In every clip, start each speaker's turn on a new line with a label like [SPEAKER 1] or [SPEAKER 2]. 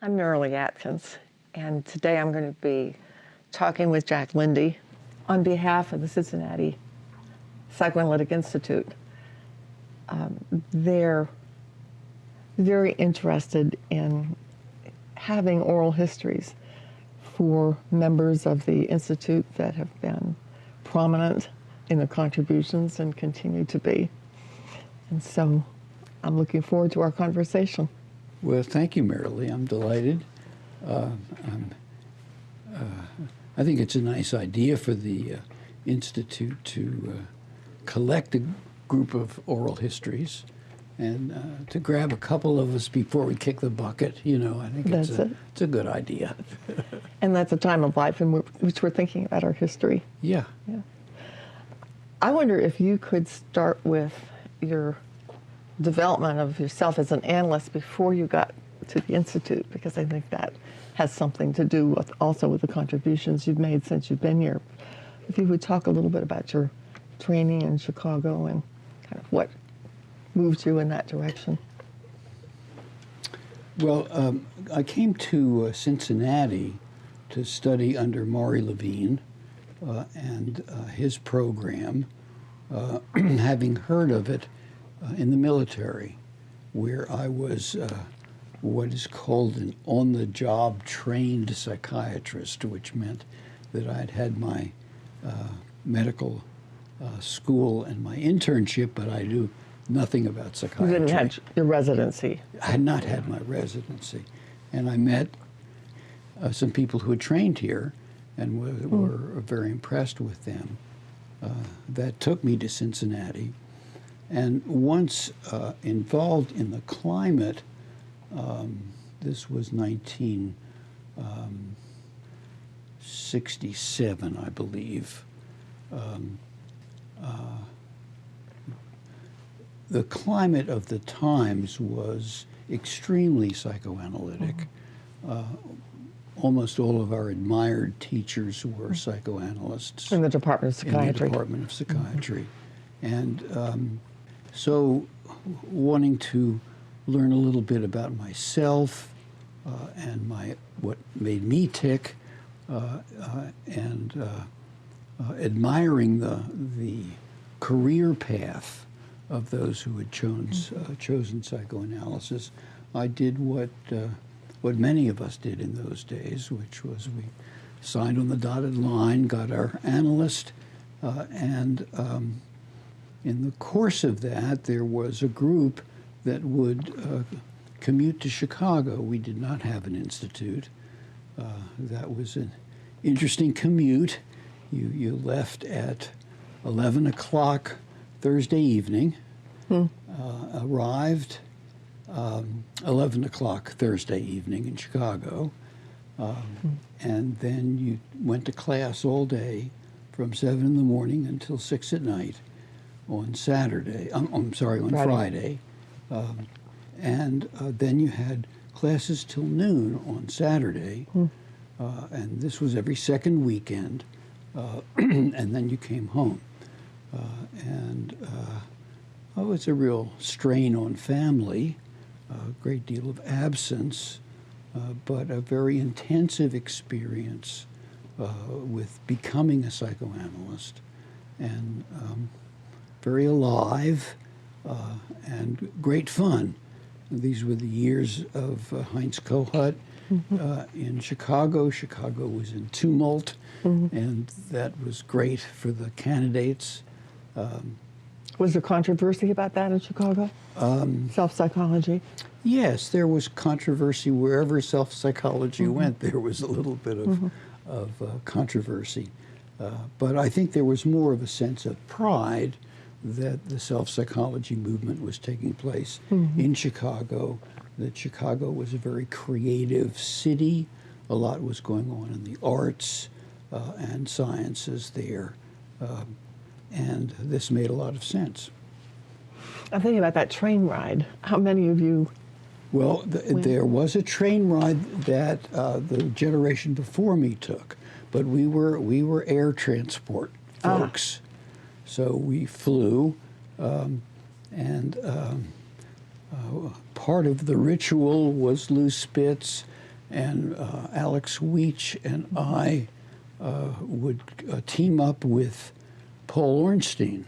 [SPEAKER 1] I'm Marilee Atkins, and today I'm going to be talking with Jack Lindy on behalf of the Cincinnati Psychoanalytic Institute. They're very interested in having oral histories for members of the Institute that have been prominent in the contributions and continue to be. And so I'm looking forward to our conversation.
[SPEAKER 2] Well, thank you, Marilee. I'm delighted. I think it's a nice idea for the Institute to collect a group of oral histories and to grab a couple of us before we kick the bucket. You know, I think it's a good idea.
[SPEAKER 1] And that's a time of life in which we're thinking about our history.
[SPEAKER 2] Yeah.
[SPEAKER 1] Yeah. I wonder if you could start with your development of yourself as an analyst before you got to the Institute, because I think that has something to do with also with the contributions you've made since you've been here. If you would talk a little bit about your training in Chicago and kind of what moved you in that direction.
[SPEAKER 2] Well, I came to Cincinnati to study under Maury Levine and his program, having heard of it in the military, where I was what is called an on-the-job trained psychiatrist, which meant that I'd had my medical school and my internship, but I knew nothing about psychiatry.
[SPEAKER 1] You didn't have your residency.
[SPEAKER 2] I had not had my residency. And I met some people who had trained here and were very impressed with them. That took me to Cincinnati. And once involved in the climate, this was 1967, I believe. The climate of the times was extremely psychoanalytic. Almost all of our admired teachers were psychoanalysts.
[SPEAKER 1] In the Department of Psychiatry.
[SPEAKER 2] In the Department of Psychiatry. And so wanting to learn a little bit about myself and what made me tick, and admiring the career path of those who had chosen psychoanalysis, I did what many of us did in those days, which was we signed on the dotted line, got our analyst, and in the course of that, there was a group that would commute to Chicago. We did not have an institute. That was an interesting commute. You left at 11 o'clock Thursday evening, arrived 11 o'clock Thursday evening in Chicago, and then you went to class all day from 7 in the morning until 6 at night on Saturday, on Friday. And then you had classes till noon on Saturday, and this was every second weekend, and then you came home. It's a real strain on family, a great deal of absence, but a very intensive experience with becoming a psychoanalyst, and very alive and great fun. These were the years of Heinz Kohut in Chicago. Chicago was in tumult, and that was great for the candidates.
[SPEAKER 1] Was there controversy about that in Chicago? Self-psychology?
[SPEAKER 2] Yes, there was controversy wherever self-psychology went. There was a little bit of controversy. But I think there was more of a sense of pride that the self-psychology movement was taking place in Chicago, that Chicago was a very creative city. A lot was going on in the arts and sciences there. And this made a lot of sense.
[SPEAKER 1] I'm thinking about that train ride. How many of you?
[SPEAKER 2] Well, there was a train ride that the generation before me took, but we were air transport folks. So we flew, and part of the ritual was loose spits and Alex Weech and I would team up with Paul Ornstein,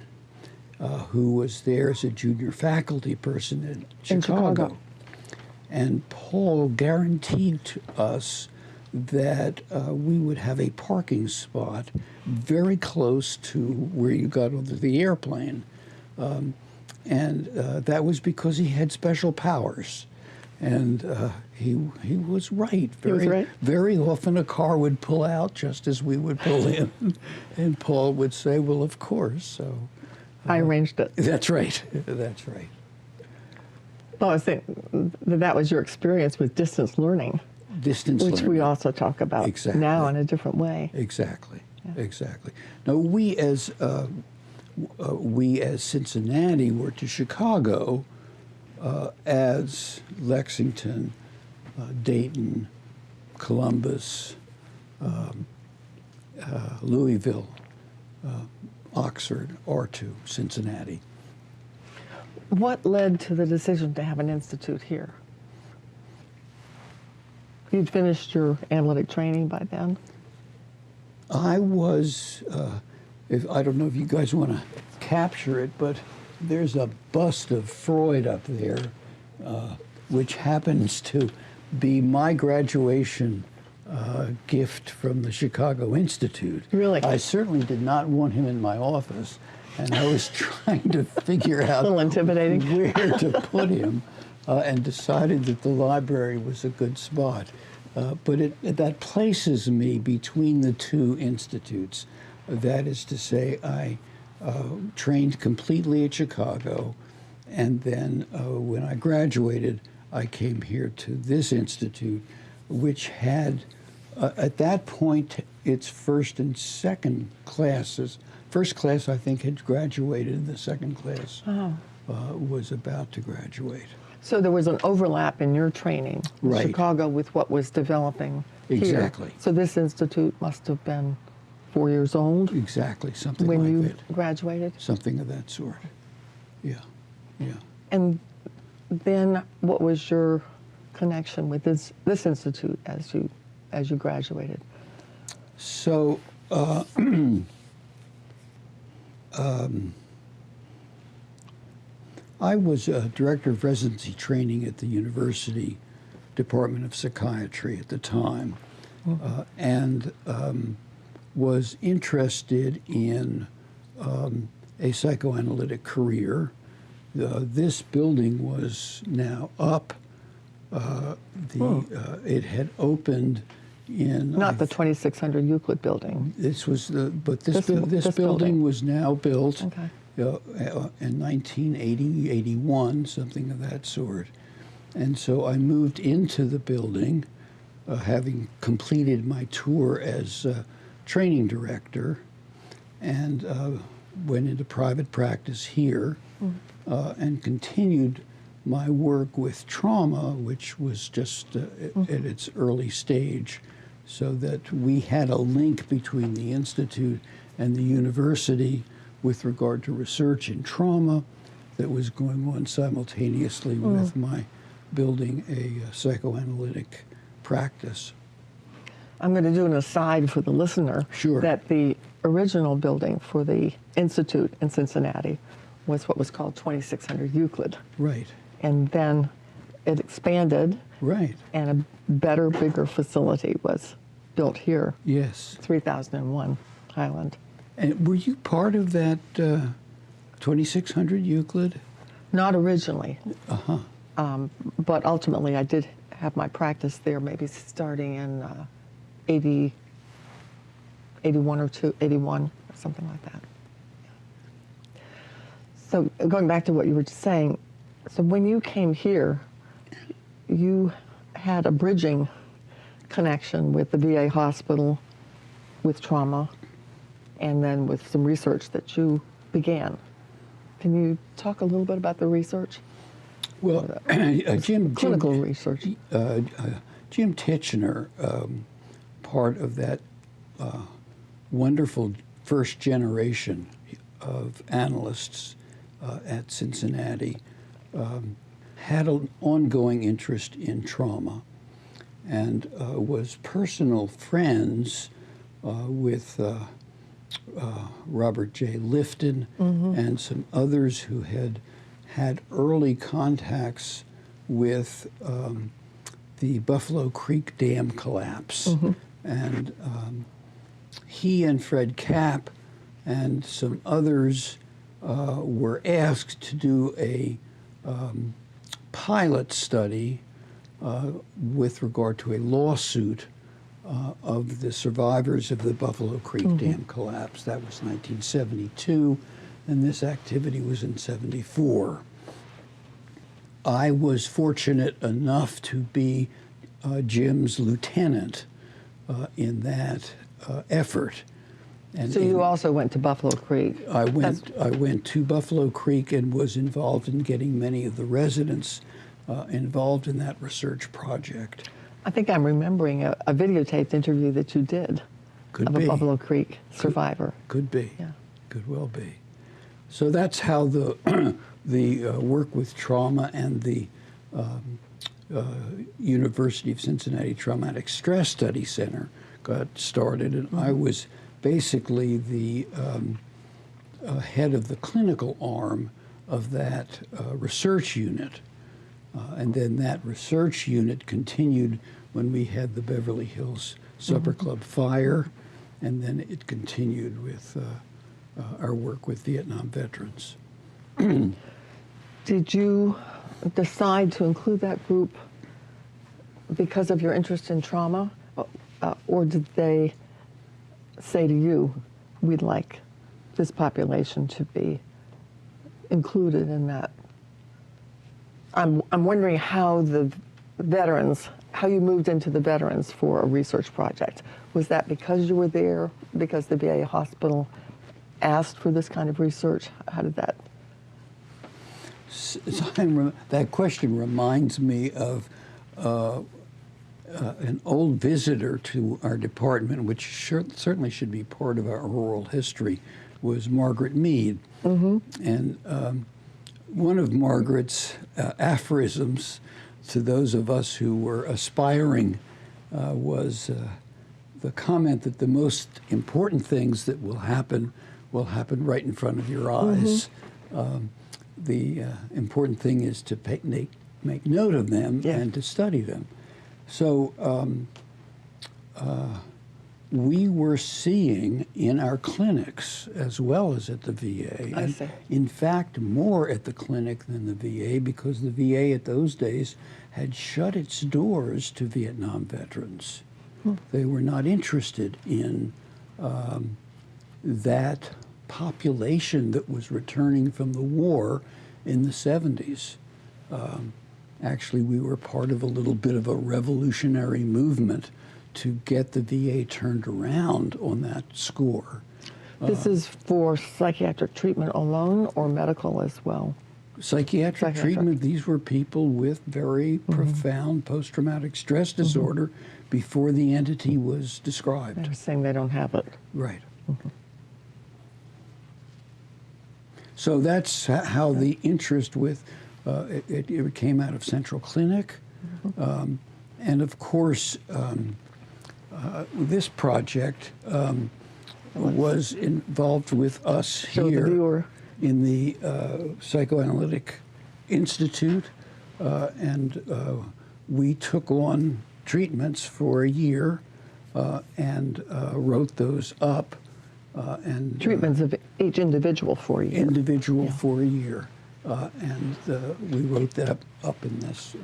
[SPEAKER 2] who was there as a junior faculty person in Chicago. And Paul guaranteed to us that we would have a parking spot very close to where you got onto the airplane. And that was because he had special powers. And he was right. Very often a car would pull out just as we would pull in. And Paul would say, well, of course. So
[SPEAKER 1] I arranged it.
[SPEAKER 2] That's right. That's right.
[SPEAKER 1] Well, I was thinking that was your experience with distance learning.
[SPEAKER 2] Distance learning.
[SPEAKER 1] Which we also talk about now in a different way.
[SPEAKER 2] Exactly. Yeah. Exactly. Now, we as Cincinnati were to Chicago as Lexington, Dayton, Columbus, Louisville, Oxford, or to Cincinnati.
[SPEAKER 1] What led to the decision to have an institute here? You'd finished your analytic training by then?
[SPEAKER 2] I was, I don't know if you guys want to capture it, but there's a bust of Freud up there, which happens to be my graduation gift from the Chicago Institute.
[SPEAKER 1] Really?
[SPEAKER 2] I certainly did not want him in my office, and I was trying to figure out
[SPEAKER 1] a little intimidating.
[SPEAKER 2] Where to put him, and decided that the library was a good spot. But that places me between the two institutes. That is to say, I trained completely at Chicago, and then when I graduated, I came here to this institute, which had, at that point, its first and second classes. First class, I think, had graduated. The second class was about to graduate.
[SPEAKER 1] So there was an overlap in your training in
[SPEAKER 2] Right.
[SPEAKER 1] Chicago with what was developing here.
[SPEAKER 2] Exactly.
[SPEAKER 1] So this institute must have been 4 years old
[SPEAKER 2] Exactly, something
[SPEAKER 1] when
[SPEAKER 2] like
[SPEAKER 1] you
[SPEAKER 2] that.
[SPEAKER 1] graduated?
[SPEAKER 2] Something of that sort. Yeah, yeah.
[SPEAKER 1] And then what was your connection with this institute as you graduated?
[SPEAKER 2] So, I was a director of residency training at the University Department of Psychiatry at the time, and was interested in a psychoanalytic career. This building was now up. It had opened in
[SPEAKER 1] Not the 2600 Euclid building.
[SPEAKER 2] This was but this
[SPEAKER 1] This
[SPEAKER 2] building
[SPEAKER 1] building.
[SPEAKER 2] was now built
[SPEAKER 1] Okay.
[SPEAKER 2] in 1980, 81, something of that sort. And so I moved into the building, having completed my tour as training director, and went into private practice here, and continued my work with trauma, which was just at its early stage, so that we had a link between the Institute and the university with regard to research in trauma that was going on simultaneously with my building a psychoanalytic practice.
[SPEAKER 1] I'm going to do an aside for the listener.
[SPEAKER 2] Sure.
[SPEAKER 1] That the original building for the Institute in Cincinnati was what was called 2600 Euclid.
[SPEAKER 2] Right.
[SPEAKER 1] And then it expanded,
[SPEAKER 2] Right.
[SPEAKER 1] and a better, bigger facility was built here,
[SPEAKER 2] Yes.
[SPEAKER 1] 3001 Highland.
[SPEAKER 2] And were you part of that 2600 Euclid?
[SPEAKER 1] Not originally,
[SPEAKER 2] Uh-huh.
[SPEAKER 1] but ultimately I did have my practice there, maybe starting in 81 or 81, or something like that. So going back to what you were just saying, so when you came here, you had a bridging connection with the VA hospital, with trauma, and then with some research that you began. Can you talk a little bit about the research?
[SPEAKER 2] Well,
[SPEAKER 1] Clinical research.
[SPEAKER 2] Jim Titchener, part of that wonderful first generation of analysts at Cincinnati, had an ongoing interest in trauma. and was personal friends with Robert J. Lifton and some others who had had early contacts with the Buffalo Creek Dam collapse. And he and Fred Kapp and some others were asked to do a pilot study with regard to a lawsuit of the survivors of the Buffalo Creek Dam collapse. That was 1972, and this activity was in 74. I was fortunate enough to be Jim's lieutenant in that effort. And
[SPEAKER 1] So you also went to Buffalo Creek.
[SPEAKER 2] I went to Buffalo Creek and was involved in getting many of the residents involved in that research project.
[SPEAKER 1] I think I'm remembering a videotaped interview that you did
[SPEAKER 2] Could
[SPEAKER 1] of
[SPEAKER 2] be.
[SPEAKER 1] a Buffalo Creek survivor.
[SPEAKER 2] Could be.
[SPEAKER 1] Yeah.
[SPEAKER 2] Could well be. So that's how the the work with trauma and the University of Cincinnati Traumatic Stress Study Center got started, and I was basically the head of the clinical arm of that research unit. And then that research unit continued when we had the Beverly Hills Supper Club fire, and then it continued with our work with Vietnam veterans.
[SPEAKER 1] Did you decide to include that group because of your interest in trauma, or did they say to you, we'd like this population to be included in that? I'm wondering how the veterans, how you moved into the veterans for a research project. Was that because you were there, because the VA hospital asked for this kind of research? How did that?
[SPEAKER 2] That question reminds me of an old visitor to our department, which certainly should be part of our oral history, was Margaret Mead. And one of Margaret's aphorisms to those of us who were aspiring was the comment that the most important things that will happen right in front of your eyes. The important thing is to make note of them and to study them. So we were seeing in our clinics as well as at the VA.
[SPEAKER 1] I see.
[SPEAKER 2] In fact, more at the clinic than the VA, because the VA at those days had shut its doors to Vietnam veterans. They were not interested in that population that was returning from the war in the 70s. Actually, we were part of a little bit of a revolutionary movement to get the VA turned around on that score.
[SPEAKER 1] This is for psychiatric treatment alone or medical as well?
[SPEAKER 2] Psychiatric treatment, these were people with very profound post-traumatic stress disorder before the entity was described.
[SPEAKER 1] They're saying they don't have it.
[SPEAKER 2] Right. So that's how the interest with, it came out of Central Clinic. And of course, this project was involved with us here in the Psychoanalytic Institute, and we took on treatments for a year and wrote those up. And
[SPEAKER 1] treatments of each individual for a year.
[SPEAKER 2] Individual for a year. And we wrote that up in this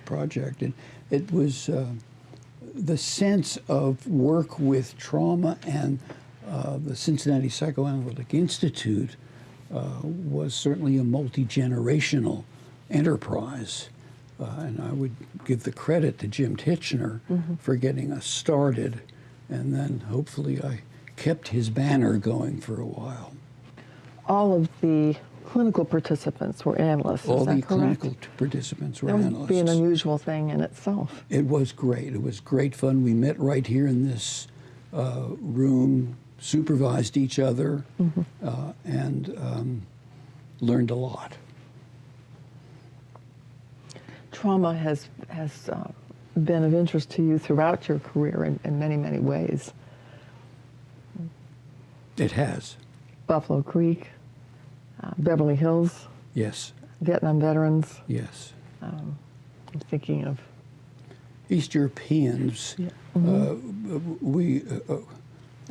[SPEAKER 2] project. And it was the sense of work with trauma, and the Cincinnati Psychoanalytic Institute was certainly a multi-generational enterprise. And I would give the credit to Jim Titchener for getting us started. And then hopefully I kept his banner going for a while.
[SPEAKER 1] All of the clinical participants were analysts,
[SPEAKER 2] All
[SPEAKER 1] is that
[SPEAKER 2] the
[SPEAKER 1] correct?
[SPEAKER 2] clinical participants were
[SPEAKER 1] That would
[SPEAKER 2] analysts.
[SPEAKER 1] be an unusual thing in itself.
[SPEAKER 2] It was great. It was great fun. We met right here in this room, supervised each other, and learned a lot.
[SPEAKER 1] Trauma has been of interest to you throughout your career in many, many ways.
[SPEAKER 2] It has.
[SPEAKER 1] Buffalo Creek, Beverly Hills,
[SPEAKER 2] Yes.
[SPEAKER 1] Vietnam veterans.
[SPEAKER 2] Yes.
[SPEAKER 1] I'm thinking of
[SPEAKER 2] East Europeans,
[SPEAKER 1] Yeah.
[SPEAKER 2] we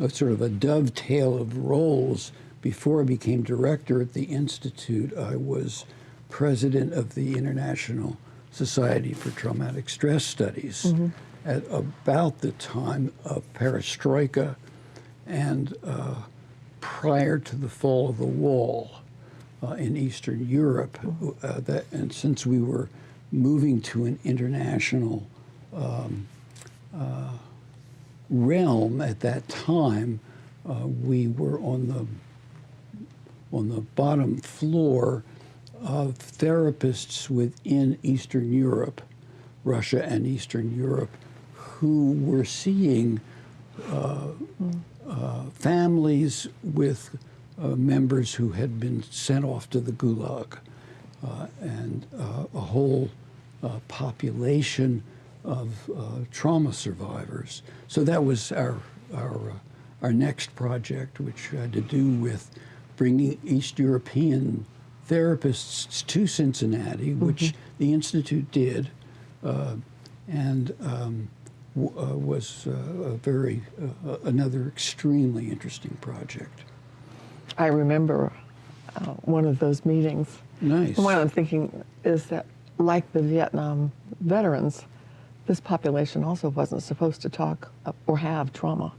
[SPEAKER 2] sort of a dovetail of roles. Before I became director at the Institute, I was president of the International Society for Traumatic Stress Studies at about the time of perestroika and prior to the fall of the wall in Eastern Europe. And since we were moving to an international realm at that time, we were on the bottom floor of therapists within Eastern Europe, Russia and Eastern Europe, who were seeing families with members who had been sent off to the Gulag, and a whole population of trauma survivors. So that was our next project, which had to do with bringing East European therapists to Cincinnati, which the Institute did, and was another extremely interesting project.
[SPEAKER 1] I remember one of those meetings.
[SPEAKER 2] Nice.
[SPEAKER 1] And what I'm thinking is that, like the Vietnam veterans, this population also wasn't supposed to talk or have trauma.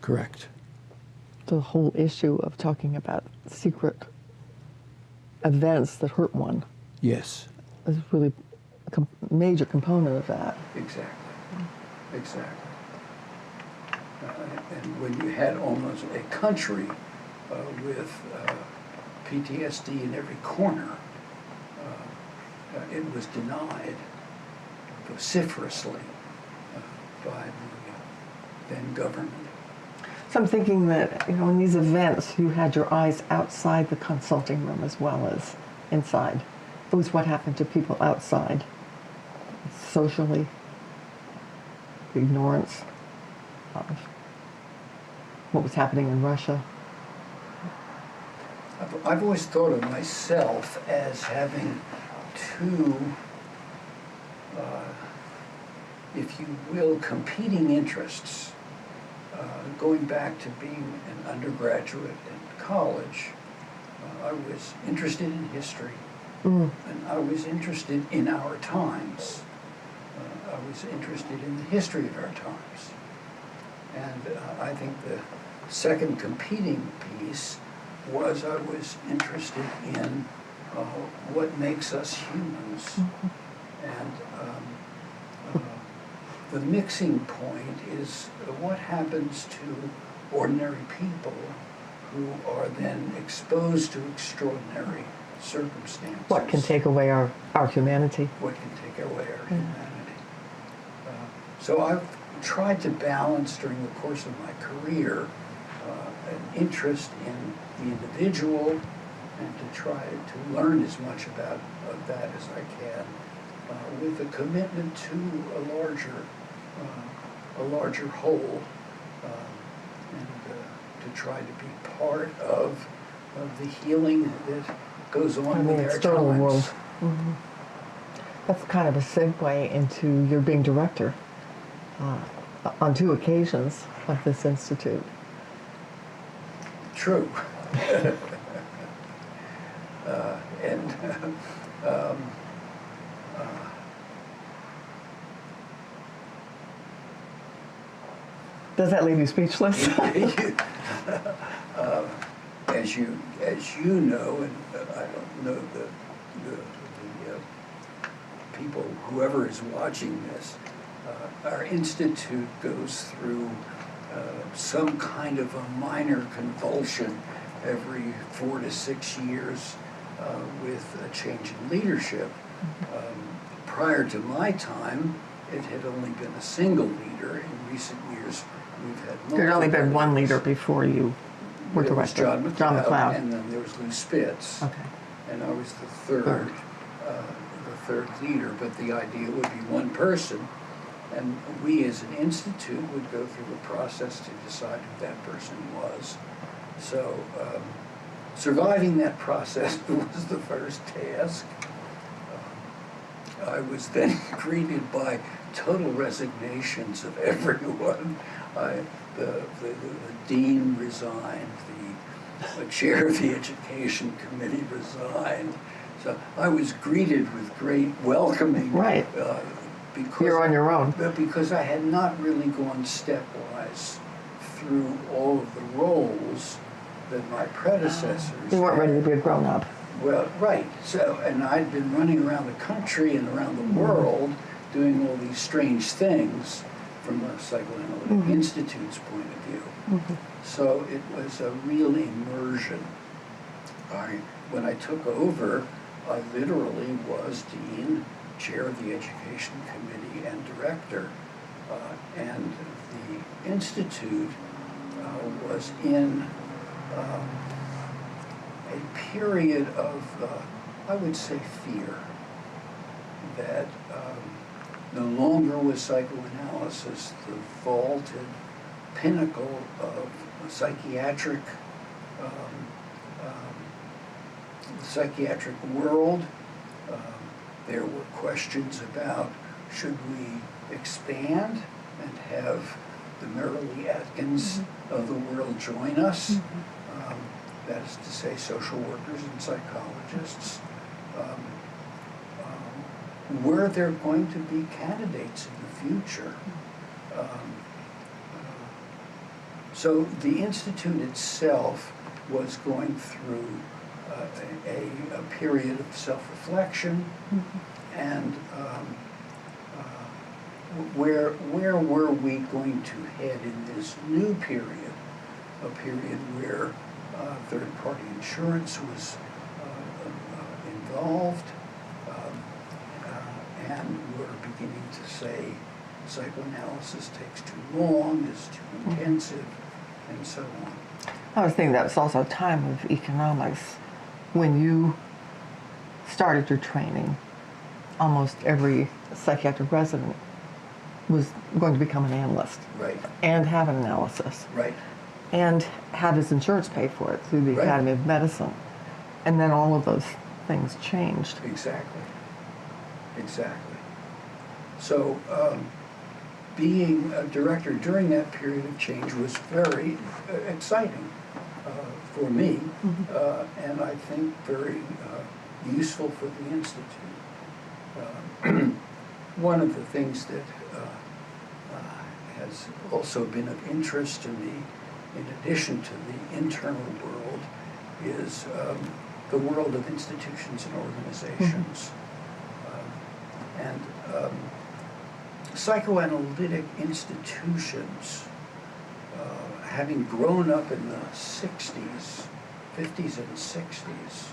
[SPEAKER 2] Correct.
[SPEAKER 1] The whole issue of talking about secret events that hurt one
[SPEAKER 2] Yes.
[SPEAKER 1] is really a major component of that.
[SPEAKER 2] Exactly. Exactly. And when you had almost a country with PTSD in every corner, it was denied vociferously by the then government.
[SPEAKER 1] So I'm thinking that, in these events, you had your eyes outside the consulting room as well as inside. It was what happened to people outside, socially, ignorance of what was happening in Russia.
[SPEAKER 2] I've always thought of myself as having two, if you will, competing interests. Going back to being an undergraduate in college, I was interested in history, and I was interested in our times. I was interested in the history of our times. And I think the second competing piece was I was interested in what makes us humans. And the mixing point is what happens to ordinary people who are then exposed to extraordinary circumstances.
[SPEAKER 1] What can take away our humanity?
[SPEAKER 2] What can take away our humanity. So I've tried to balance during the course of my career an interest in the individual and to try to learn as much about that as I can, with a commitment to a larger whole, and to try to be part of the healing that goes on with our
[SPEAKER 1] external
[SPEAKER 2] times.
[SPEAKER 1] world. That's kind of a segue into your being director on 2 occasions of this institute.
[SPEAKER 2] True.
[SPEAKER 1] Does that leave you speechless?
[SPEAKER 2] As you know, and I don't know the people, whoever is watching this, our institute goes through some kind of a minor convulsion every 4 to 6 years with a change in leadership. Prior to my time, it had only been a single leader. In recent years, we've had multiple.
[SPEAKER 1] There had only been one leader before you were director.
[SPEAKER 2] There was
[SPEAKER 1] John McLeod.
[SPEAKER 2] And then there was Lou Spitz.
[SPEAKER 1] Okay.
[SPEAKER 2] And I was the third leader. But the idea would be one person And we as an institute would go through a process to decide who that person was. So surviving that process was the first task. I was then greeted by total resignations of everyone. The dean resigned, the chair of the education committee resigned. So I was greeted with great welcoming.
[SPEAKER 1] Right.
[SPEAKER 2] Because
[SPEAKER 1] You're on your own.
[SPEAKER 2] Because I had not really gone stepwise through all of the roles that my predecessors
[SPEAKER 1] You weren't ready to
[SPEAKER 2] had.
[SPEAKER 1] be a grown-up.
[SPEAKER 2] Well, right. So, and I'd been running around the country and around the world doing all these strange things from a Psychoanalytic Institute's point of view. So it was a real immersion. When I took over, I literally was dean, chair of the education committee, and director. And the institute was in a period of, I would say, fear that no longer was psychoanalysis the vaulted pinnacle of psychiatric world. There were questions about should we expand and have the Merrilee Atkins of the world join us. That is to say, social workers and psychologists. Were there going to be candidates in the future? So the Institute itself was going through a period of self-reflection, and where were we going to head in this new period, a period where third-party insurance was involved, and we're beginning to say psychoanalysis takes too long, is too intensive, and so on.
[SPEAKER 1] I was thinking that was also a time of economics. When you started your training, almost every psychiatric resident was going to become an analyst.
[SPEAKER 2] Right.
[SPEAKER 1] And have an analysis.
[SPEAKER 2] Right.
[SPEAKER 1] And have his insurance pay for it through the
[SPEAKER 2] Right.
[SPEAKER 1] Academy of Medicine. And then all of those things changed.
[SPEAKER 2] Exactly. Exactly. So being a director during that period of change was very exciting for me, and I think very useful for the Institute. One of the things that has also been of interest to me, in addition to the internal world, is the world of institutions and organizations. And psychoanalytic institutions, having grown up in the 60s, 50s and 60s,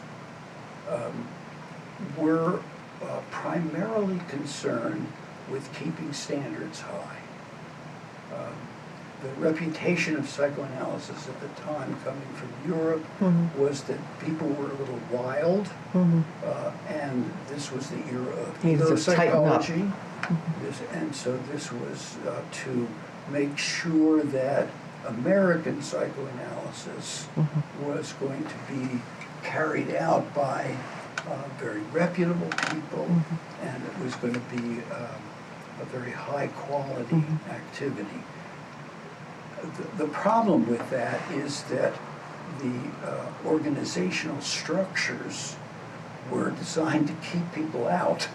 [SPEAKER 2] were primarily concerned with keeping standards high. The reputation of psychoanalysis at the time, coming from Europe, was that people were a little wild, and this was the era of ego psychology. And so this was to make sure that American psychoanalysis was going to be carried out by very reputable people, and it was going to be a very high quality activity. The problem with that is that the organizational structures were designed to keep people out.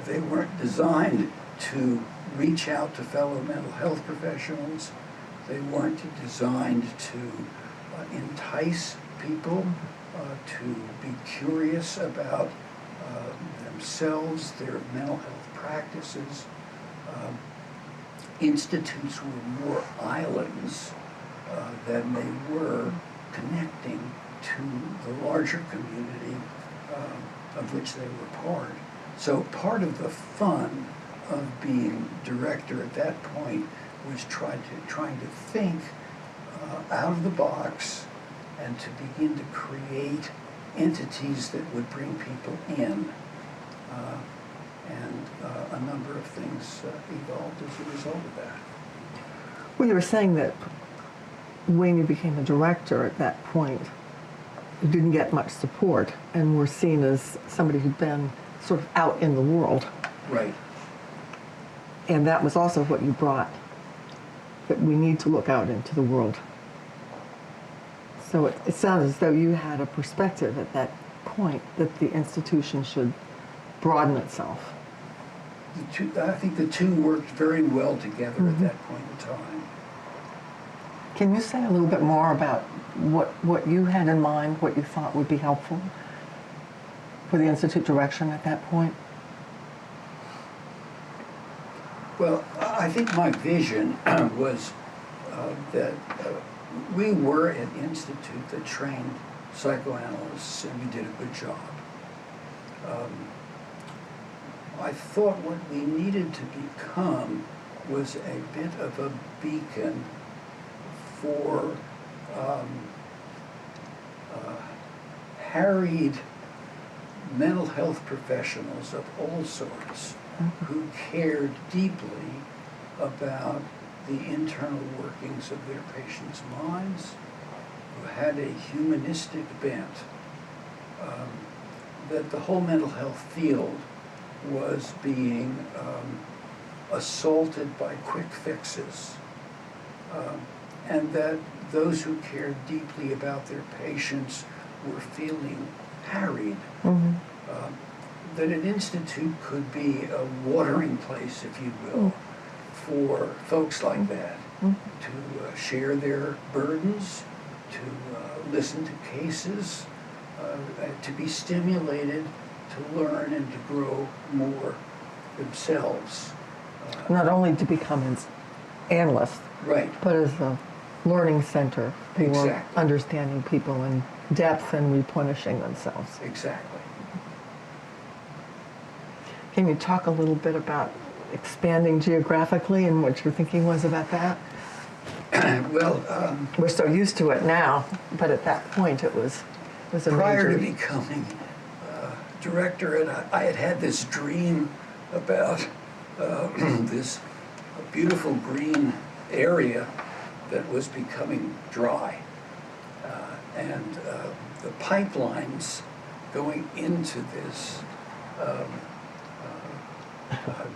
[SPEAKER 2] They weren't designed to reach out to fellow mental health professionals. They weren't designed to entice people to be curious about themselves, their mental health practices. Institutes were more islands than they were connecting to the larger community of which they were part. So part of the fun of being director at that point was trying to think out of the box and to begin to create entities that would bring people in. and a number of things evolved as a result of that.
[SPEAKER 1] Well, you were saying that when you became a director at that point, you didn't get much support and were seen as somebody who'd been sort of out in the world.
[SPEAKER 2] Right.
[SPEAKER 1] And that was also what you brought, that we need to look out into the world. So it sounds as though you had a perspective at that point that the institution should broaden itself.
[SPEAKER 2] I think the two worked very well together at that point in time.
[SPEAKER 1] Can you say a little bit more about what you had in mind, what you thought would be helpful for the Institute direction at that point?
[SPEAKER 2] Well, I think my vision was that we were an institute that trained psychoanalysts, and we did a good job. I thought what we needed to become was a bit of a beacon for harried mental health professionals of all sorts who cared deeply about the internal workings of their patients' minds, who had a humanistic bent, that the whole mental health field was being assaulted by quick fixes, and that those who cared deeply about their patients were feeling harried. That an institute could be a watering place, if you will, for folks like that to share their burdens, to listen to cases, to be stimulated to learn and to grow more themselves.
[SPEAKER 1] Not only to become an analyst,
[SPEAKER 2] Right.
[SPEAKER 1] but as a learning center for
[SPEAKER 2] Exactly.
[SPEAKER 1] understanding people in depth and replenishing themselves.
[SPEAKER 2] Exactly.
[SPEAKER 1] Can you talk a little bit about expanding geographically and what your thinking was about that?
[SPEAKER 2] Well,
[SPEAKER 1] We're so used to it now, but at that point it was a
[SPEAKER 2] prior to
[SPEAKER 1] major...
[SPEAKER 2] becoming director, and I had had this dream about this beautiful green area that was becoming dry. And the pipelines going into this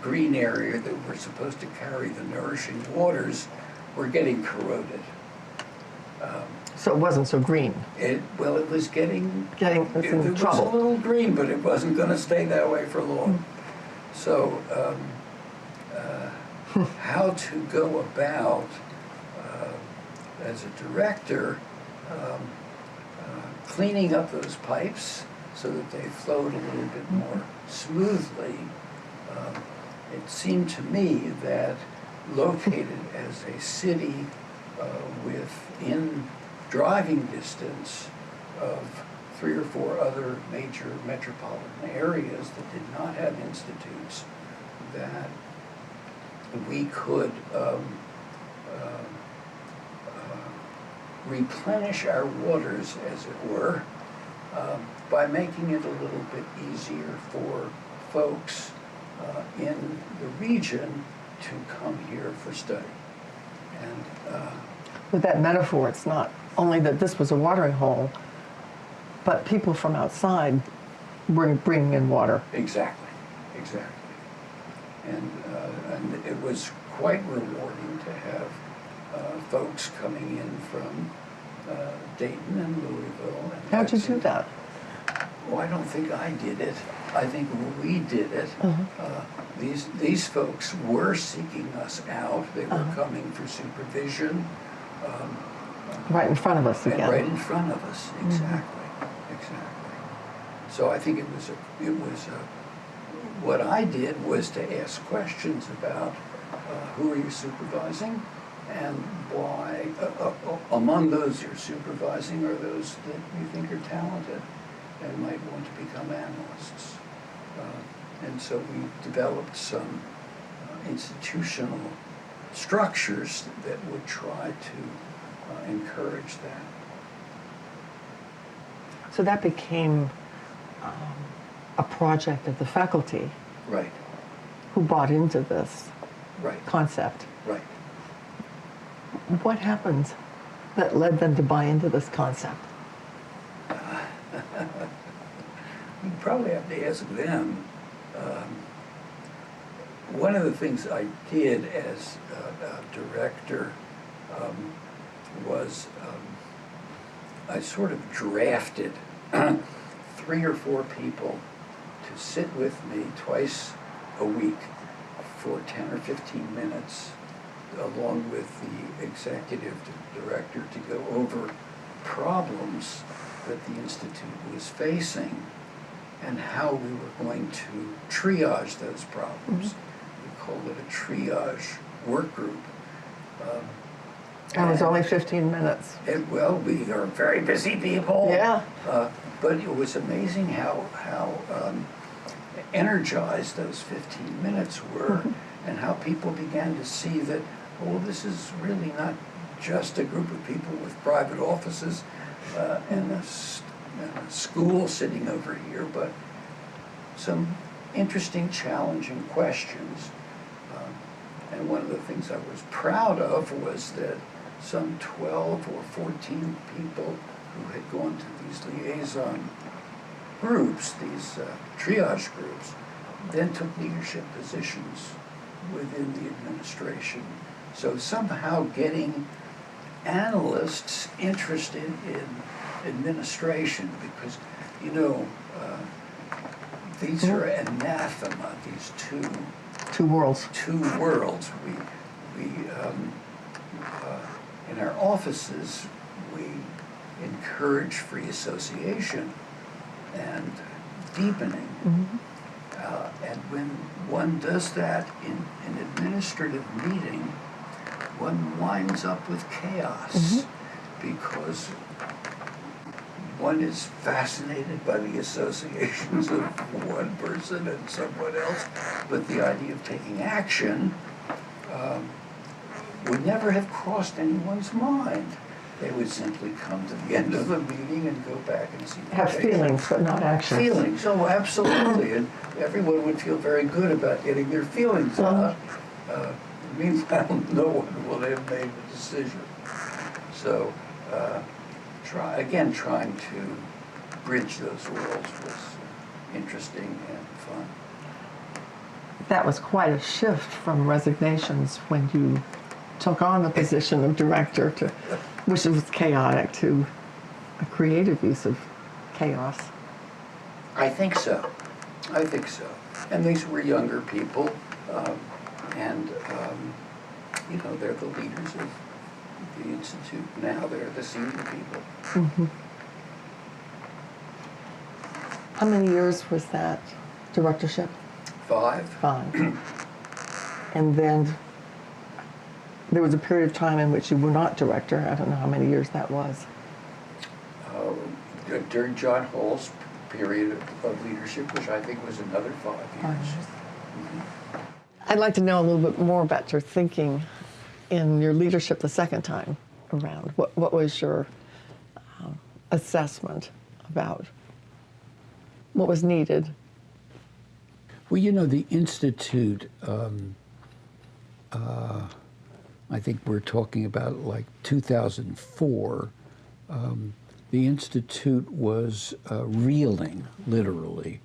[SPEAKER 2] green area that were supposed to carry the nourishing waters were getting corroded.
[SPEAKER 1] So it wasn't so green.
[SPEAKER 2] It was getting
[SPEAKER 1] It's
[SPEAKER 2] it
[SPEAKER 1] in
[SPEAKER 2] was
[SPEAKER 1] trouble.
[SPEAKER 2] a little green, but it wasn't going to stay that way for long. So how to go about, as a director, cleaning up those pipes so that they flowed a little bit more smoothly. It seemed to me that located as a city within driving distance of 3 or 4 other major metropolitan areas that did not have institutes, that we could replenish our waters, as it were, by making it a little bit easier for folks in the region to come here for study. And
[SPEAKER 1] With that metaphor, it's not only that this was a watering hole, but people from outside were bringing in water.
[SPEAKER 2] exactly. And it was quite rewarding to have folks coming in from Dayton and Louisville. And
[SPEAKER 1] How'd you do
[SPEAKER 2] Lexington.
[SPEAKER 1] that?
[SPEAKER 2] Well, I don't think I did it. I think we did it. These folks were seeking us out. They were coming for supervision.
[SPEAKER 1] Right in front of us
[SPEAKER 2] And
[SPEAKER 1] again.
[SPEAKER 2] right in front of us, exactly. So I think what I did was to ask questions about who are you supervising, and why, among those you're supervising, are those that you think are talented and might want to become analysts. And so we developed some institutional structures that would try to encourage that.
[SPEAKER 1] So that became a project of the faculty
[SPEAKER 2] Right.
[SPEAKER 1] who bought into this
[SPEAKER 2] Right.
[SPEAKER 1] concept.
[SPEAKER 2] Right.
[SPEAKER 1] What happens that led them to buy into this concept?
[SPEAKER 3] You probably have to ask them. One of the things I did as a director was I sort of drafted 3 or 4 people to sit with me twice a week for 10 or 15 minutes, along with the executive director, to go over problems that the Institute was facing and how we were going to triage those problems. We called it a triage work group.
[SPEAKER 1] That was only 15 minutes.
[SPEAKER 3] Well, we are very busy people.
[SPEAKER 1] Yeah.
[SPEAKER 3] But it was amazing how energized those 15 minutes were, and how people began to see that, oh, this is really not just a group of people with private offices and a school sitting over here, but some interesting, challenging questions. And one of the things I was proud of was that some 12 or 14 people who had gone to these liaison groups, these triage groups, then took leadership positions within the administration. So somehow getting analysts interested in administration, because, you know, these are anathema, these
[SPEAKER 1] Two worlds.
[SPEAKER 3] two worlds. We in our offices, we encourage free association and deepening. And when one does that in an administrative meeting, one winds up with chaos because one is fascinated by the associations of one person and someone else, but the idea of taking action would never have crossed anyone's mind. They would simply come to the end of the meeting and go back and see the
[SPEAKER 1] Have feelings, but not actions.
[SPEAKER 3] Feelings, oh, absolutely, and everyone would feel very good about getting their feelings out. Meanwhile, no one will have made a decision. So, trying to bridge those worlds was interesting and fun.
[SPEAKER 1] That was quite a shift from resignations when you took on the position of director, to, which was chaotic, to a creative use of chaos.
[SPEAKER 3] I think so. And these were younger people, and you know, they're the leaders of the Institute now. They're the senior people.
[SPEAKER 1] How many years was that directorship?
[SPEAKER 3] 5.
[SPEAKER 1] 5. And then there was a period of time in which you were not director. I don't know how many years that was.
[SPEAKER 3] During John Hall's period of leadership, which I think was another 5 years.
[SPEAKER 1] I'd like to know a little bit more about your thinking in your leadership the second time around. What was your assessment about what was needed?
[SPEAKER 2] Well, you know, the Institute, I think we're talking about like 2004, the Institute was reeling, literally,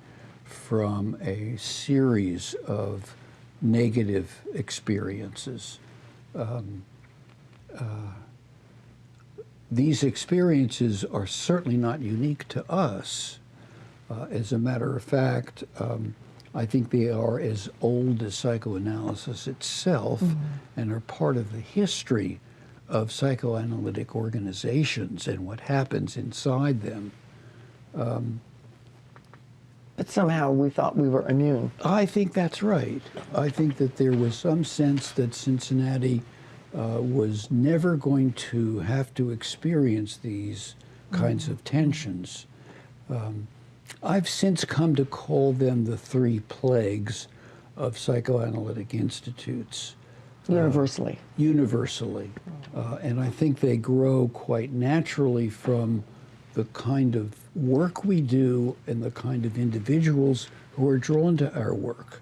[SPEAKER 2] from a series of negative experiences. These experiences are certainly not unique to us. As a matter of fact, I think they are as old as psychoanalysis itself and are part of the history of psychoanalytic organizations and what happens inside them.
[SPEAKER 1] But somehow we thought we were immune.
[SPEAKER 2] I think that's right. I think that there was some sense that Cincinnati was never going to have to experience these kinds of tensions. I've since come to call them the 3 plagues of psychoanalytic institutes.
[SPEAKER 1] Universally.
[SPEAKER 2] Universally. And I think they grow quite naturally from the kind of work we do and the kind of individuals who are drawn to our work.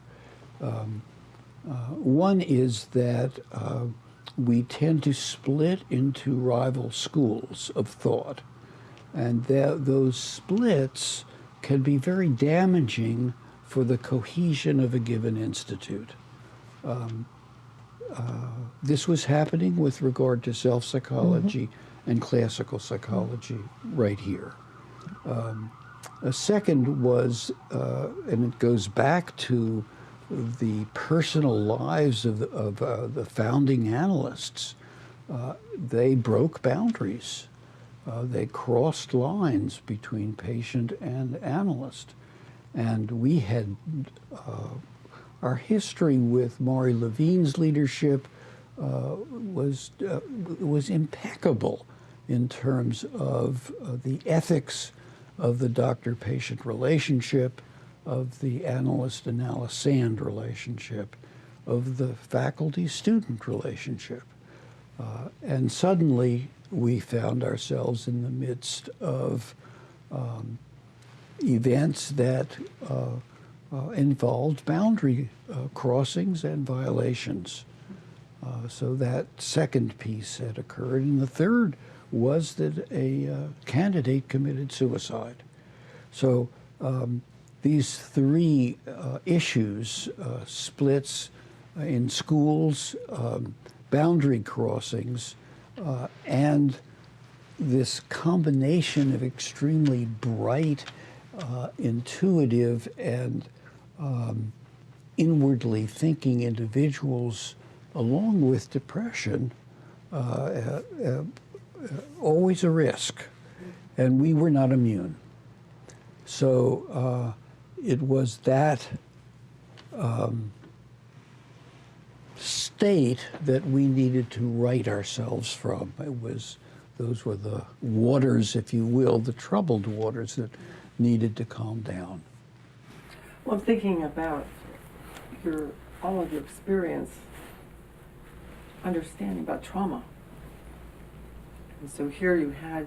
[SPEAKER 2] One is that we tend to split into rival schools of thought, and those splits can be very damaging for the cohesion of a given institute. This was happening with regard to self-psychology and classical psychology right here. A second was, and it goes back to the personal lives of the founding analysts. They broke boundaries. They crossed lines between patient and analyst. And we had our history with Maury Levine's leadership was impeccable in terms of the ethics of the doctor-patient relationship, of the analyst-analysand relationship, of the faculty-student relationship. And suddenly we found ourselves in the midst of events that involved boundary crossings and violations. So that second piece had occurred. And the third was that a candidate committed suicide. So these three issues, splits in schools, boundary crossings, and this combination of extremely bright, intuitive, and inwardly thinking individuals, along with depression, always a risk. And we were not immune. So it was that state that we needed to right ourselves from. Those were the waters, if you will, the troubled waters that needed to calm down.
[SPEAKER 1] Well, I'm thinking about all of your experience understanding about trauma. And so here you had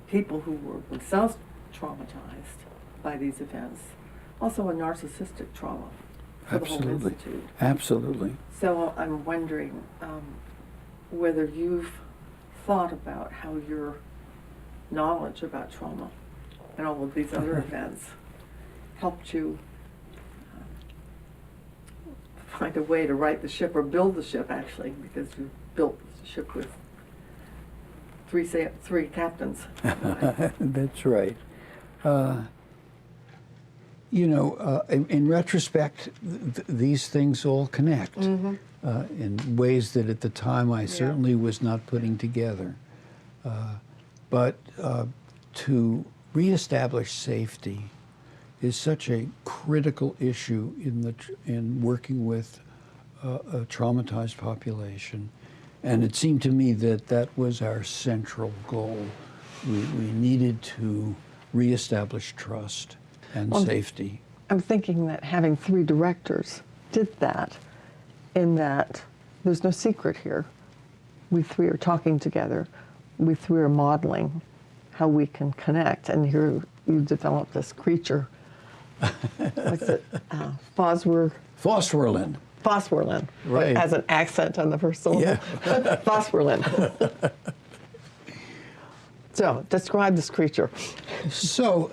[SPEAKER 1] people who were themselves traumatized by these events, also a narcissistic trauma for the whole institute.
[SPEAKER 2] Absolutely.
[SPEAKER 1] So I'm wondering whether you've thought about how your knowledge about trauma and all of these other events helped you find a way to right the ship, or build the ship, actually, because you built the ship with three captains.
[SPEAKER 2] That's right. In retrospect, these things all connect in ways that at the time I certainly was not putting together. But to reestablish safety is such a critical issue in working with a traumatized population. And it seemed to me that that was our central goal. We needed to reestablish trust and safety.
[SPEAKER 1] I'm thinking that having three directors did that, in that there's no secret here. We three are talking together. We three are modeling how we can connect. And here you developed this creature. What's it?
[SPEAKER 2] Phosphorylin.
[SPEAKER 1] Phosphorylin.
[SPEAKER 2] Right.
[SPEAKER 1] As an accent on the first syllable.
[SPEAKER 2] Yeah.
[SPEAKER 1] Phosphorylin. So, describe this creature.
[SPEAKER 2] So,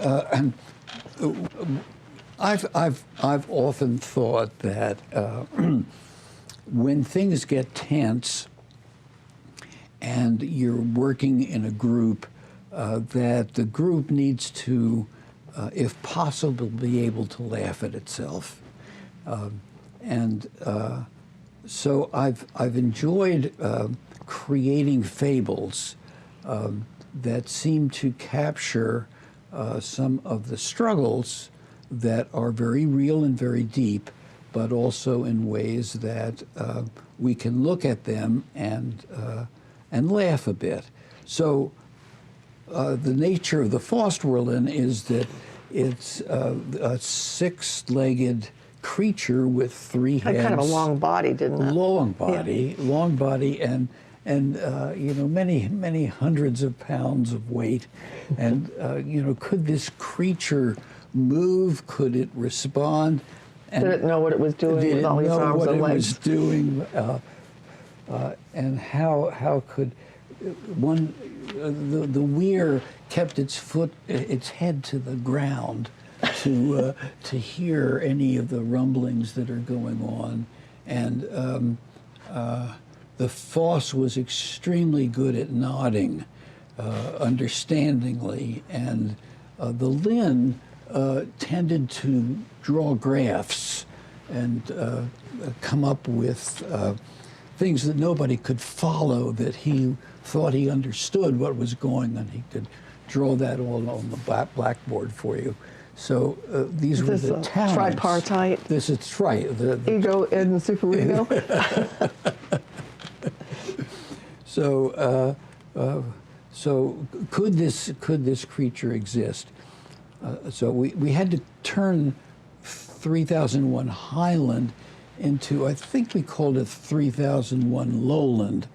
[SPEAKER 2] I've often thought that when things get tense and you're working in a group, that the group needs to, if possible, be able to laugh at itself. So I've enjoyed creating fables that seem to capture some of the struggles that are very real and very deep, but also in ways that we can look at them and laugh a bit. So the nature of the phosphorylin is that it's a six-legged creature with three heads.
[SPEAKER 1] Had kind of a long body, didn't it?
[SPEAKER 2] Long body, and many hundreds of pounds of weight. And could this creature move? Could it respond? and
[SPEAKER 1] Did it know what it was doing with
[SPEAKER 2] didn't
[SPEAKER 1] all these
[SPEAKER 2] know
[SPEAKER 1] arms
[SPEAKER 2] what
[SPEAKER 1] and
[SPEAKER 2] it
[SPEAKER 1] legs?
[SPEAKER 2] was doing, and how could one? The weir kept its head to the ground to hear any of the rumblings that are going on, and the foss was extremely good at nodding, understandingly, and the Lynn tended to draw graphs and come up with things that nobody could follow, that he thought he understood what was going on. He could draw that all on the blackboard for you. So these were
[SPEAKER 1] Is this
[SPEAKER 2] the
[SPEAKER 1] a
[SPEAKER 2] talents.
[SPEAKER 1] tripartite?
[SPEAKER 2] This is right.
[SPEAKER 1] Ego, id, and superego?
[SPEAKER 2] So could this creature exist? So we had to turn 3001 Highland into, I think we called it 3001 Lowland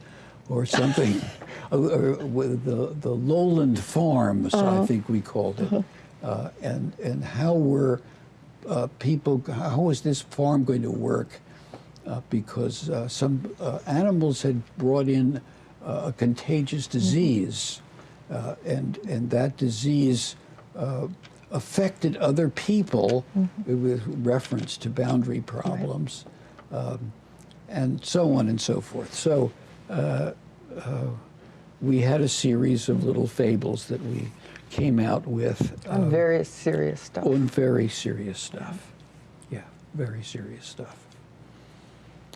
[SPEAKER 2] or something. With the Lowland Farms, I think we called it. And how were how was this farm going to work? Because some animals had brought in a contagious disease, and that disease affected other people with reference to boundary problems, and so on and so forth. So we had a series of little fables that we came out with.
[SPEAKER 1] On very serious stuff.
[SPEAKER 2] On very serious stuff. Yeah, very serious stuff.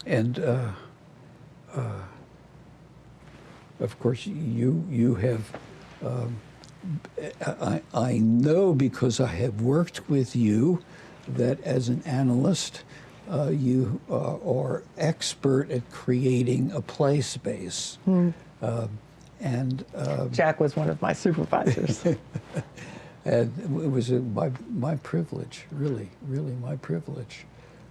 [SPEAKER 2] And of course, you have. I know, because I have worked with you, that as an analyst, you are expert at creating a play space. And
[SPEAKER 1] Jack was one of my supervisors.
[SPEAKER 2] and it was my privilege, really my privilege.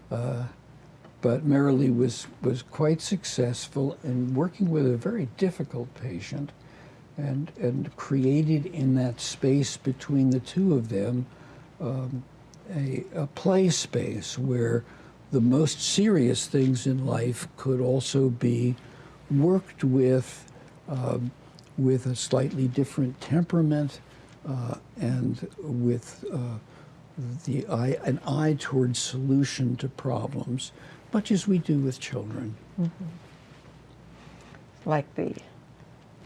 [SPEAKER 2] But Marilee was quite successful in working with a very difficult patient, and created in that space between the two of them a play space where the most serious things in life could also be worked with a slightly different temperament and with an eye towards solution to problems, much as we do with children.
[SPEAKER 1] Like the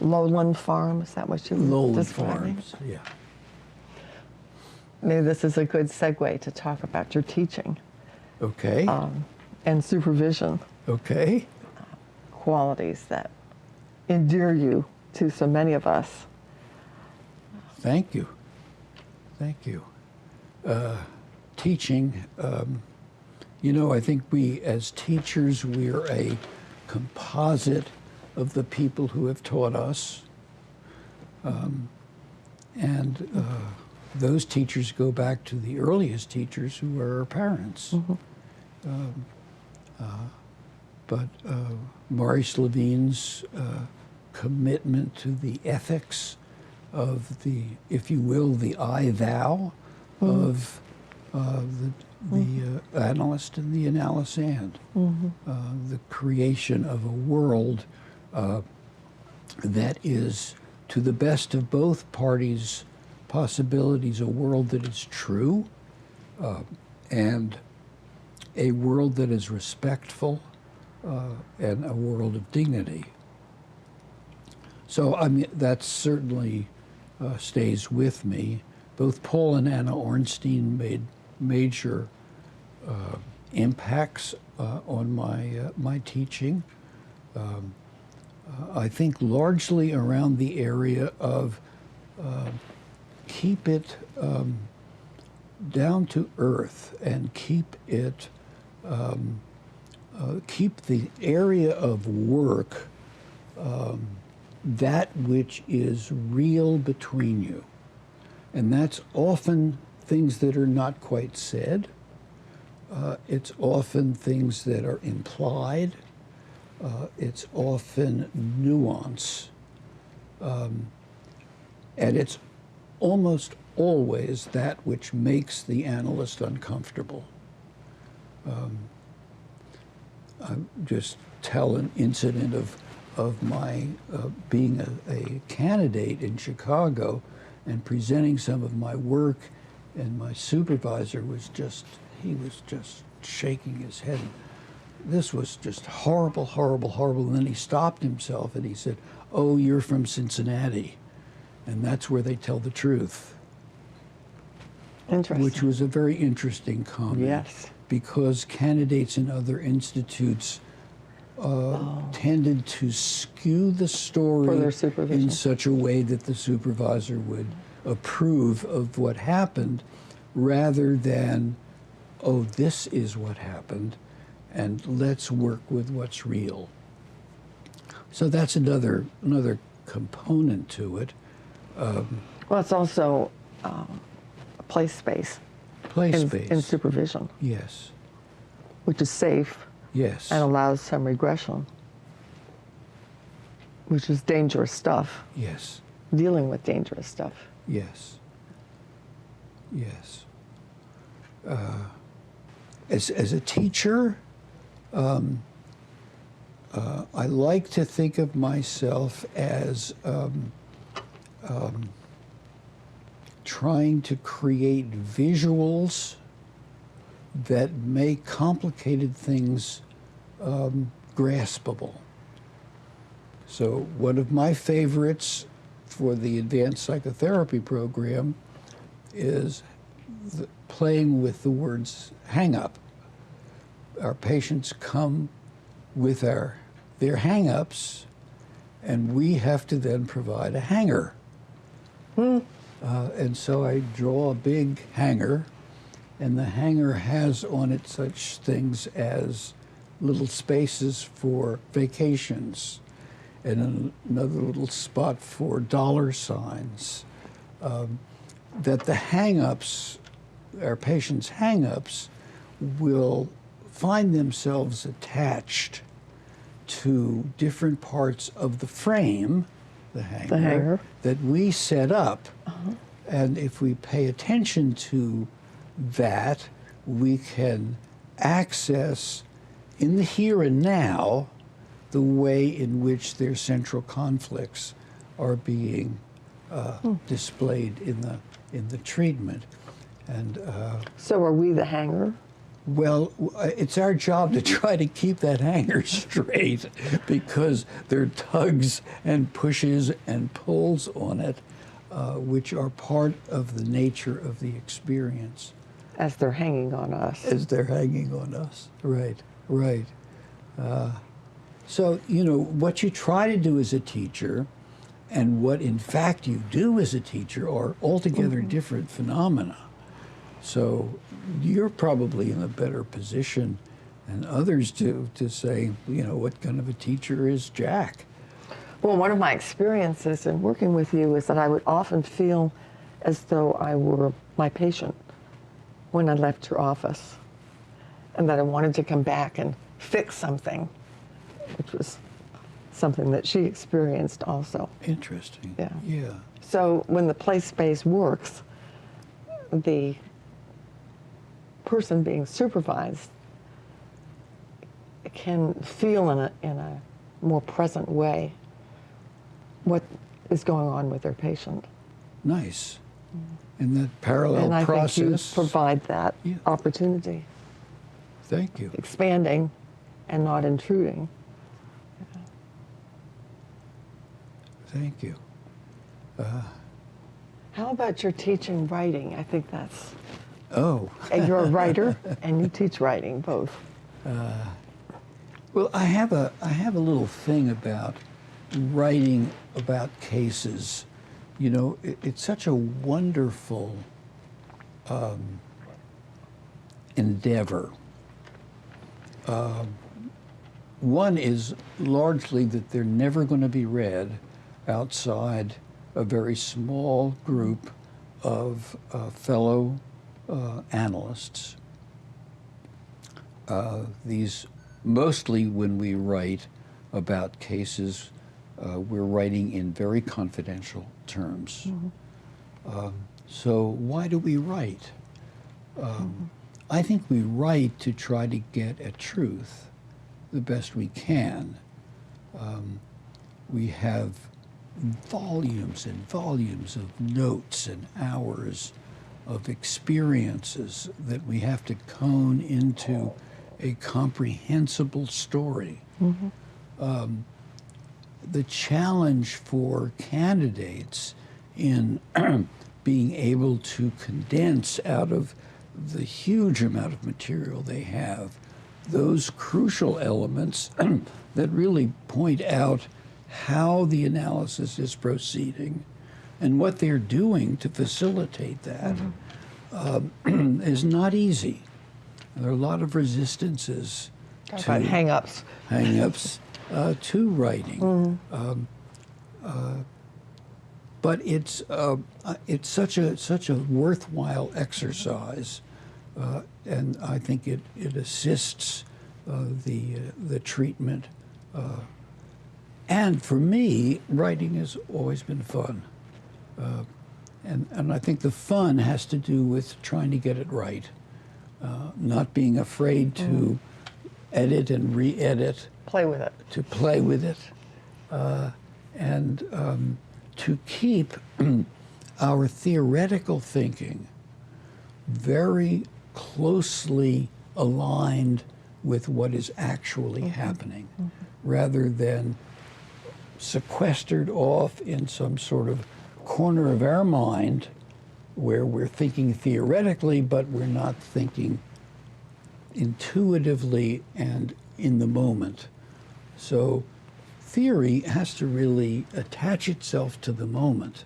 [SPEAKER 1] Lowland Farm, is that what you were
[SPEAKER 2] Lowland
[SPEAKER 1] describing?
[SPEAKER 2] Farms, yeah.
[SPEAKER 1] Maybe this is a good segue to talk about your teaching
[SPEAKER 2] Okay.
[SPEAKER 1] and supervision
[SPEAKER 2] Okay.
[SPEAKER 1] qualities that endear you to so many of us.
[SPEAKER 2] Thank you. Thank you. Teaching, I think we as teachers, we're a composite of the people who have taught us. And those teachers go back to the earliest teachers, who are our parents. But Maurice Levine's commitment to the ethics of the, if you will, the I-thou of the analyst and the analysand, the creation of a world that is, to the best of both parties' possibilities, a world that is true, and a world that is respectful, and a world of dignity. So, I mean, that certainly stays with me. Both Paul and Anna Ornstein made major impacts on my teaching. I think largely around the area of keep it down to earth, and keep it keep the area of work that which is real between you. And that's often things that are not quite said. It's often things that are implied. It's often nuance. And it's almost always that which makes the analyst uncomfortable. I just tell an incident of my being a candidate in Chicago and presenting some of my work, and my supervisor was just shaking his head. This was just horrible, horrible, horrible. And then he stopped himself and he said, "Oh, you're from Cincinnati." And that's where they tell the truth.
[SPEAKER 1] Interesting.
[SPEAKER 2] Which was a very interesting comment.
[SPEAKER 1] Yes.
[SPEAKER 2] Because candidates in other institutes tended to skew the story
[SPEAKER 1] For their supervision.
[SPEAKER 2] in such a way that the supervisor would approve of what happened, rather than, oh, this is what happened, and let's work with what's real. So that's another component to it.
[SPEAKER 1] Well, it's also a play space
[SPEAKER 2] Play
[SPEAKER 1] in,
[SPEAKER 2] space.
[SPEAKER 1] in supervision,
[SPEAKER 2] Yes.
[SPEAKER 1] which is safe
[SPEAKER 2] Yes.
[SPEAKER 1] and allows some regression, which is dangerous stuff,
[SPEAKER 2] Yes.
[SPEAKER 1] dealing with dangerous stuff.
[SPEAKER 2] Yes. Yes. As a teacher, I like to think of myself as trying to create visuals that make complicated things graspable. So one of my favorites for the advanced psychotherapy program is playing with the words hang up. Our patients come with their hang-ups, and we have to then provide a hanger. And so I draw a big hanger, and the hanger has on it such things as little spaces for vacations, and another little spot for dollar signs. That the hang-ups, our patients' hang-ups, will find themselves attached to different parts of the frame, the hanger, that we set up. And if we pay attention to that, we can access in the here and now the way in which their central conflicts are being displayed in the treatment. And
[SPEAKER 1] So are we the hanger?
[SPEAKER 2] well, it's our job to try to keep that hanger straight, because there are tugs and pushes and pulls on it, which are part of the nature of the experience.
[SPEAKER 1] As they're hanging on us.
[SPEAKER 2] As they're hanging on us. Right, right. So, you know, what you try to do as a teacher and what in fact you do as a teacher are altogether different phenomena. So you're probably in a better position than others to say, you know, what kind of a teacher is Jack?
[SPEAKER 1] Well, one of my experiences in working with you is that I would often feel as though I were my patient when I left your office, and that I wanted to come back and fix something, which was something that she experienced also.
[SPEAKER 2] Interesting.
[SPEAKER 1] Yeah.
[SPEAKER 2] Yeah.
[SPEAKER 1] So when the play space works, the person being supervised can feel in a more present way what is going on with their patient.
[SPEAKER 2] Nice. In that parallel
[SPEAKER 1] And I
[SPEAKER 2] process.
[SPEAKER 1] think you provide that
[SPEAKER 2] Yeah.
[SPEAKER 1] opportunity,
[SPEAKER 2] Thank you.
[SPEAKER 1] expanding and not intruding.
[SPEAKER 2] Thank you.
[SPEAKER 1] How about your teaching writing? I think that's,
[SPEAKER 2] Oh.
[SPEAKER 1] and you're a writer and you teach writing both.
[SPEAKER 2] Well, I have a little thing about writing about cases. You know, it's such a wonderful endeavor. One is largely that they're never going to be read outside a very small group of fellow analysts. These mostly, when we write about cases, we're writing in very confidential terms. So why do we write? I think we write to try to get at truth the best we can. We have volumes and volumes of notes and hours of experiences that we have to cone into a comprehensible story. The challenge for candidates in being able to condense out of the huge amount of material they have those crucial elements that really point out how the analysis is proceeding and what they're doing to facilitate that is not easy. There are a lot of resistances to
[SPEAKER 1] hang-ups.
[SPEAKER 2] hang-ups to writing. But it's such a worthwhile exercise, and I think it assists the treatment. And for me, writing has always been fun. And I think the fun has to do with trying to get it right, not being afraid to edit and re-edit.
[SPEAKER 1] Play with it.
[SPEAKER 2] To play with it, and to keep our theoretical thinking very closely aligned with what is actually happening, rather than sequestered off in some sort of corner of our mind where we're thinking theoretically, but we're not thinking intuitively and in the moment. So theory has to really attach itself to the moment.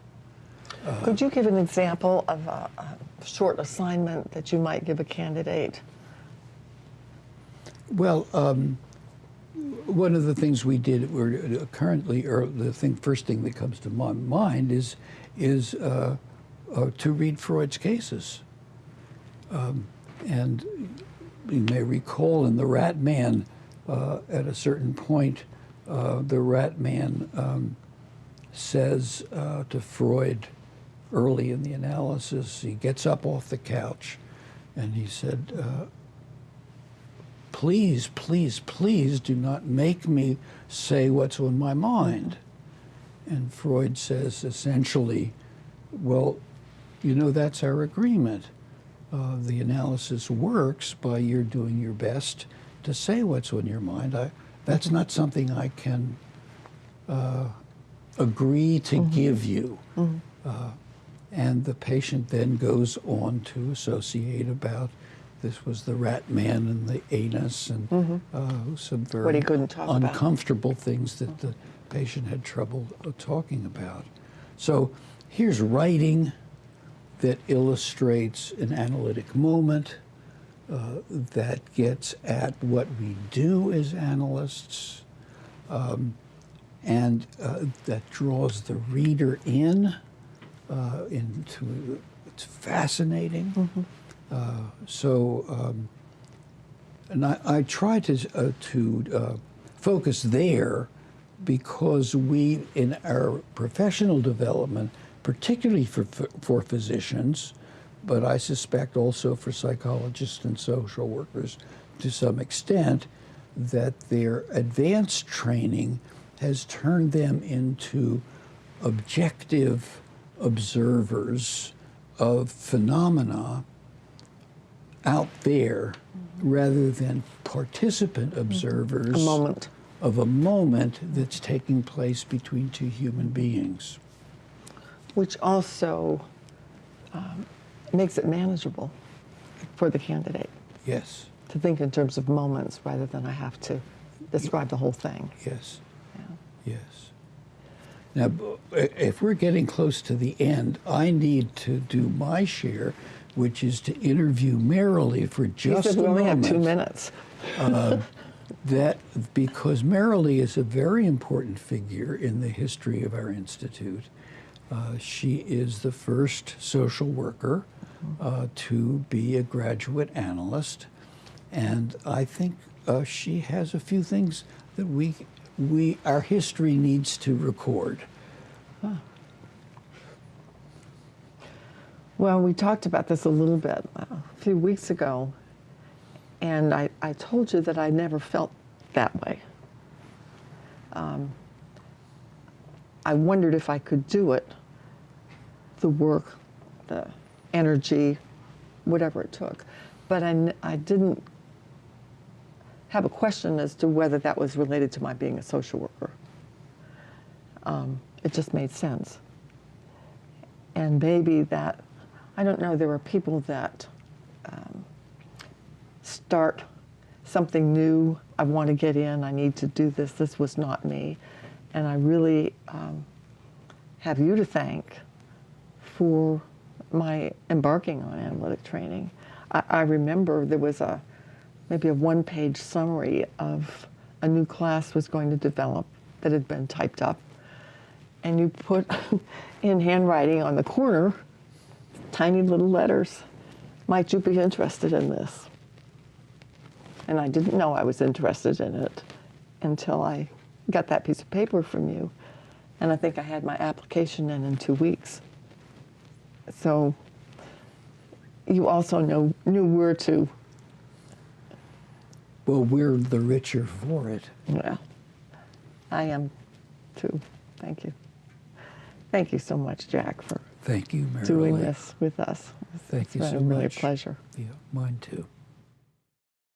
[SPEAKER 1] Could you give an example of a short assignment that you might give a candidate?
[SPEAKER 2] Well, one of the things we did, we're currently, or the first thing that comes to my mind is to read Freud's cases. And you may recall in The Rat Man, at a certain point, the Rat Man says to Freud early in the analysis, he gets up off the couch and he said, please, please, please do not make me say what's on my mind. And Freud says essentially, well, you know, that's our agreement. The analysis works by your doing your best to say what's on your mind. That's not something I can agree to give you. And the patient then goes on to associate about this was the rat man and the anus and some very
[SPEAKER 1] What he couldn't talk about.
[SPEAKER 2] uncomfortable things that the patient had trouble talking about. So here's writing that illustrates an analytic moment, that gets at what we do as analysts, and that draws the reader into it's fascinating. And I try to focus there because we, in our professional development, particularly for physicians, but I suspect also for psychologists and social workers to some extent, that their advanced training has turned them into objective observers of phenomena out there rather than participant observers of a moment that's taking place between two human beings.
[SPEAKER 1] Which also makes it manageable for the candidate.
[SPEAKER 2] Yes.
[SPEAKER 1] To think in terms of moments rather than I have to describe the whole thing.
[SPEAKER 2] Yes.
[SPEAKER 1] Yeah.
[SPEAKER 2] Yes. Now, if we're getting close to the end, I need to do my share, which is to interview Marilee for just a moment.
[SPEAKER 1] We only have 2 minutes.
[SPEAKER 2] That because Marilee is a very important figure in the history of our institute. She is the first social worker to be a graduate analyst, and I think she has a few things that our history needs to record.
[SPEAKER 1] Well, we talked about this a little bit a few weeks ago. And I told you that I never felt that way. I wondered if I could do it, the work, the energy, whatever it took. But I didn't have a question as to whether that was related to my being a social worker. It just made sense. And maybe that, I don't know, there are people that start something new. I want to get in, I need to do this. This was not me. And I really have you to thank for my embarking on analytic training. I remember there was maybe a one-page summary of a new class was going to develop that had been typed up. And you put in handwriting on the corner, tiny little letters, might you be interested in this? And I didn't know I was interested in it until I got that piece of paper from you. And I think I had my application in 2 weeks. So you also knew where to.
[SPEAKER 2] Well, we're the richer for it.
[SPEAKER 1] Well, I am too. Thank you. Thank you so much, Jack, for
[SPEAKER 2] Thank you, Mary
[SPEAKER 1] doing
[SPEAKER 2] Lee.
[SPEAKER 1] this with us.
[SPEAKER 2] Thank you
[SPEAKER 1] It's
[SPEAKER 2] so
[SPEAKER 1] been really a
[SPEAKER 2] much.
[SPEAKER 1] pleasure.
[SPEAKER 2] Yeah, mine too.